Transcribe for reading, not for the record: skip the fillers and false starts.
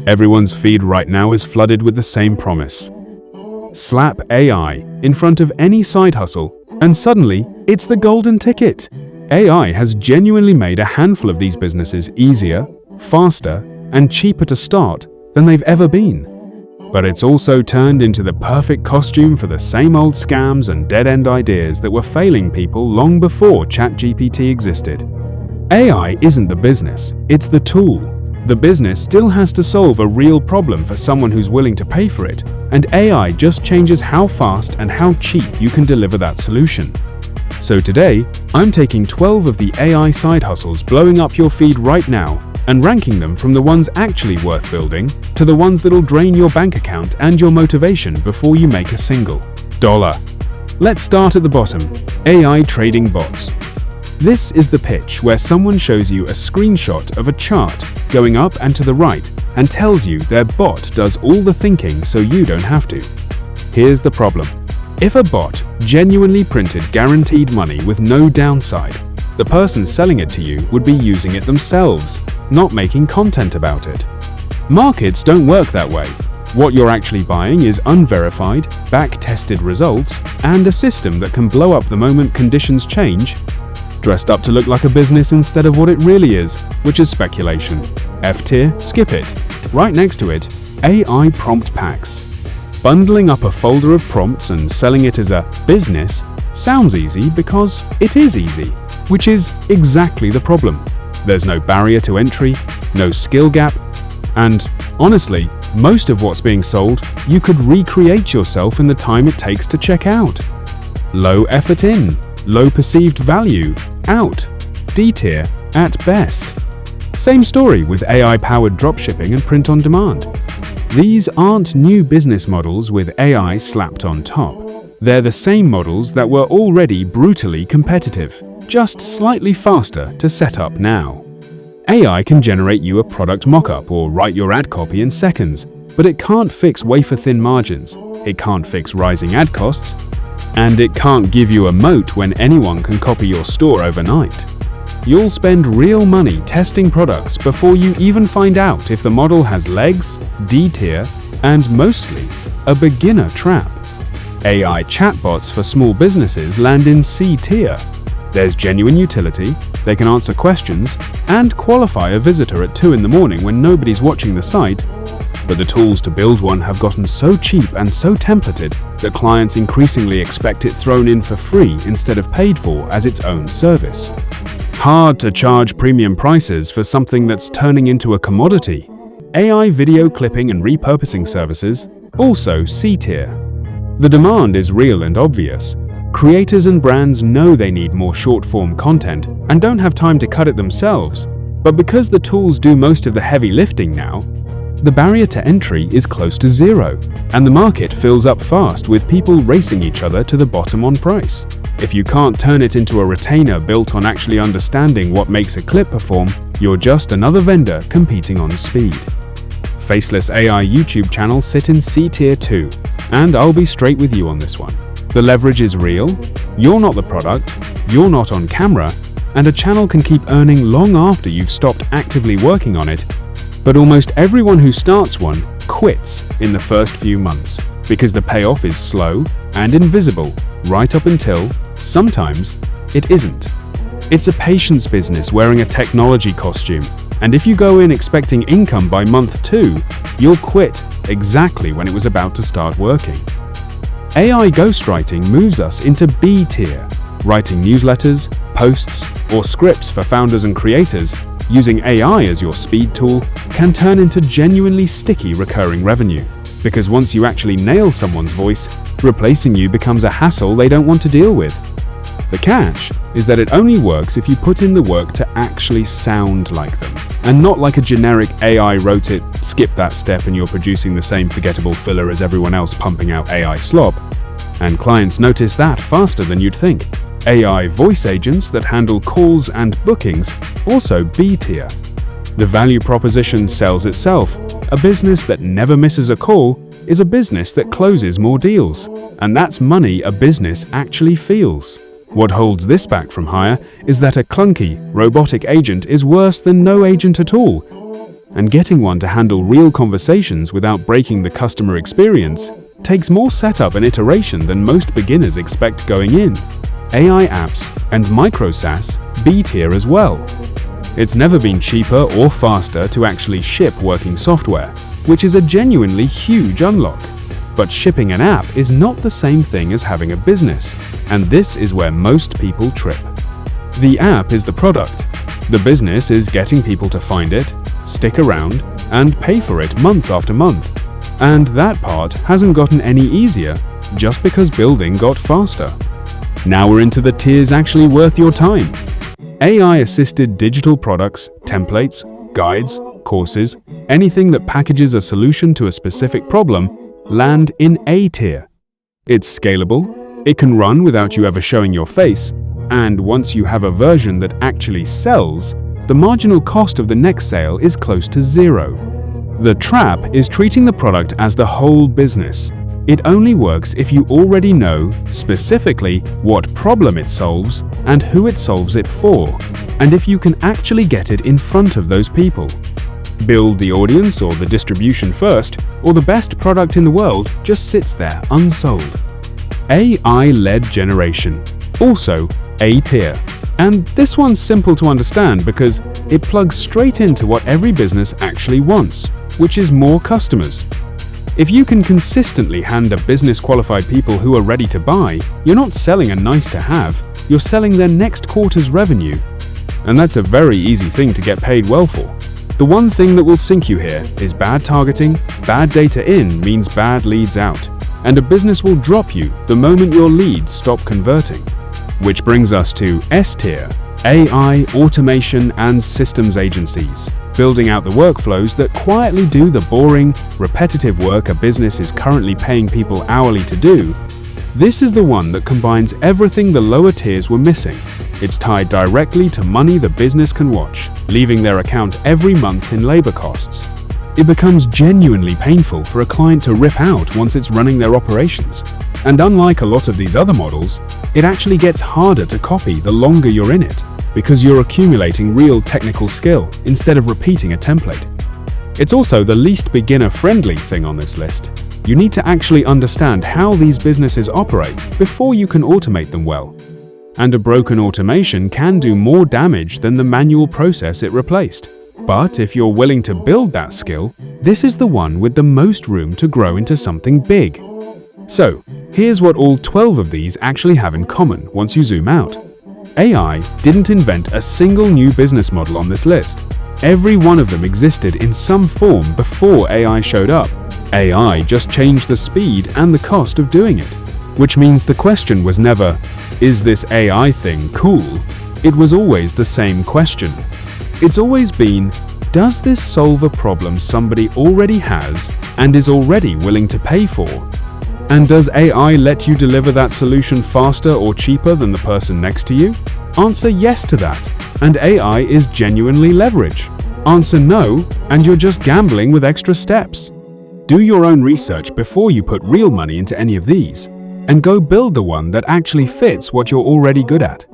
Everyone's feed right now is flooded with the same promise. Slap AI in front of any side hustle, and suddenly it's the golden ticket. AI has genuinely made a handful of these businesses easier, faster, and cheaper to start than they've ever been. But it's also turned into the perfect costume for the same old scams and dead-end ideas that were failing people long before ChatGPT existed. AI isn't the business, it's the tool. The business still has to solve a real problem for someone who's willing to pay for it, and AI just changes how fast and how cheap you can deliver that solution. So today, I'm taking 12 of the AI side hustles blowing up your feed right now and ranking them from the ones actually worth building to the ones that'll drain your bank account and your motivation before you make a single dollar. Let's start at the bottom. AI trading bots. This is the pitch where someone shows you a screenshot of a chart going up and to the right and tells you their bot does all the thinking so you don't have to. Here's the problem. If a bot genuinely printed guaranteed money with no downside, the person selling it to you would be using it themselves, not making content about it. Markets don't work that way. What you're actually buying is unverified, back-tested results and a system that can blow up the moment conditions change, dressed up to look like a business instead of what it really is, which is speculation. F tier, skip it. Right next to it, AI prompt packs. Bundling up a folder of prompts and selling it as a business sounds easy because it is easy, which is exactly the problem. There's no barrier to entry, no skill gap, and honestly, most of what's being sold, you could recreate yourself in the time it takes to check out. Low effort in, low perceived value, out, D tier at best. Same story with AI-powered dropshipping and print on demand. These aren't new business models with AI slapped on top. They're the same models that were already brutally competitive, just slightly faster to set up now. AI can generate you a product mock-up or write your ad copy in seconds, but it can't fix wafer-thin margins, it can't fix rising ad costs, and it can't give you a moat when anyone can copy your store overnight. You'll spend real money testing products before you even find out if the model has legs, D tier, and mostly a beginner trap. AI chatbots for small businesses land in C tier. There's genuine utility, they can answer questions, and qualify a visitor at 2 in the morning when nobody's watching the site, but the tools to build one have gotten so cheap and so templated that clients increasingly expect it thrown in for free instead of paid for as its own service. Hard to charge premium prices for something that's turning into a commodity. AI video clipping and repurposing services, also C tier. The demand is real and obvious. Creators and brands know they need more short-form content and don't have time to cut it themselves, but because the tools do most of the heavy lifting now, the barrier to entry is close to zero, and the market fills up fast with people racing each other to the bottom on price. If you can't turn it into a retainer built on actually understanding what makes a clip perform, you're just another vendor competing on speed. Faceless AI YouTube channels sit in C tier too, and I'll be straight with you on this one. The leverage is real, you're not the product, you're not on camera, and a channel can keep earning long after you've stopped actively working on it, but almost everyone who starts one quits in the first few months because the payoff is slow and invisible right up until, sometimes, it isn't. It's a patience business wearing a technology costume, and if you go in expecting income by month 2, you'll quit exactly when it was about to start working. AI ghostwriting moves us into B tier. Writing newsletters, posts, or scripts for founders and creators using AI as your speed tool can turn into genuinely sticky recurring revenue. Because once you actually nail someone's voice, replacing you becomes a hassle they don't want to deal with. The catch is that it only works if you put in the work to actually sound like them, and not like a generic AI wrote it, skip that step and you're producing the same forgettable filler as everyone else pumping out AI slop. And clients notice that faster than you'd think. AI voice agents that handle calls and bookings, also B tier. The value proposition sells itself. A business that never misses a call is a business that closes more deals, and that's money a business actually feels. What holds this back from hire is that a clunky, robotic agent is worse than no agent at all. And getting one to handle real conversations without breaking the customer experience takes more setup and iteration than most beginners expect going in. AI apps and micro SaaS B tier as well. It's never been cheaper or faster to actually ship working software, which is a genuinely huge unlock. But shipping an app is not the same thing as having a business, and this is where most people trip. The app is the product. The business is getting people to find it, stick around, and pay for it month after month. And that part hasn't gotten any easier just because building got faster. Now we're into the tiers actually worth your time. AI-assisted digital products, templates, guides, courses, anything that packages a solution to a specific problem land in A tier. It's scalable, it can run without you ever showing your face, and once you have a version that actually sells, the marginal cost of the next sale is close to zero. The trap is treating the product as the whole business. It only works if you already know specifically what problem it solves and who it solves it for, and if you can actually get it in front of those people. Build the audience or the distribution first, or the best product in the world just sits there unsold. AI-led generation, also A tier. And this one's simple to understand because it plugs straight into what every business actually wants, which is more customers. If you can consistently hand a business qualified people who are ready to buy, you're not selling a nice to have, you're selling their next quarter's revenue. And that's a very easy thing to get paid well for. The one thing that will sink you here is bad targeting. Bad data in means bad leads out, and a business will drop you the moment your leads stop converting. Which brings us to S tier, AI, automation, and systems agencies, building out the workflows that quietly do the boring, repetitive work a business is currently paying people hourly to do. This is the one that combines everything the lower tiers were missing. It's tied directly to money the business can watch, leaving their account every month in labor costs. It becomes genuinely painful for a client to rip out once it's running their operations. And unlike a lot of these other models, it actually gets harder to copy the longer you're in it, because you're accumulating real technical skill instead of repeating a template. It's also the least beginner-friendly thing on this list. You need to actually understand how these businesses operate before you can automate them well. And a broken automation can do more damage than the manual process it replaced. But if you're willing to build that skill, this is the one with the most room to grow into something big. So, here's what all 12 of these actually have in common once you zoom out. AI didn't invent a single new business model on this list. Every one of them existed in some form before AI showed up. AI just changed the speed and the cost of doing it. Which means the question was never, is this AI thing cool? It was always the same question. It's always been, does this solve a problem somebody already has and is already willing to pay for? And does AI let you deliver that solution faster or cheaper than the person next to you? Answer yes to that, and AI is genuinely leverage. Answer no, and you're just gambling with extra steps. Do your own research before you put real money into any of these, and go build the one that actually fits what you're already good at.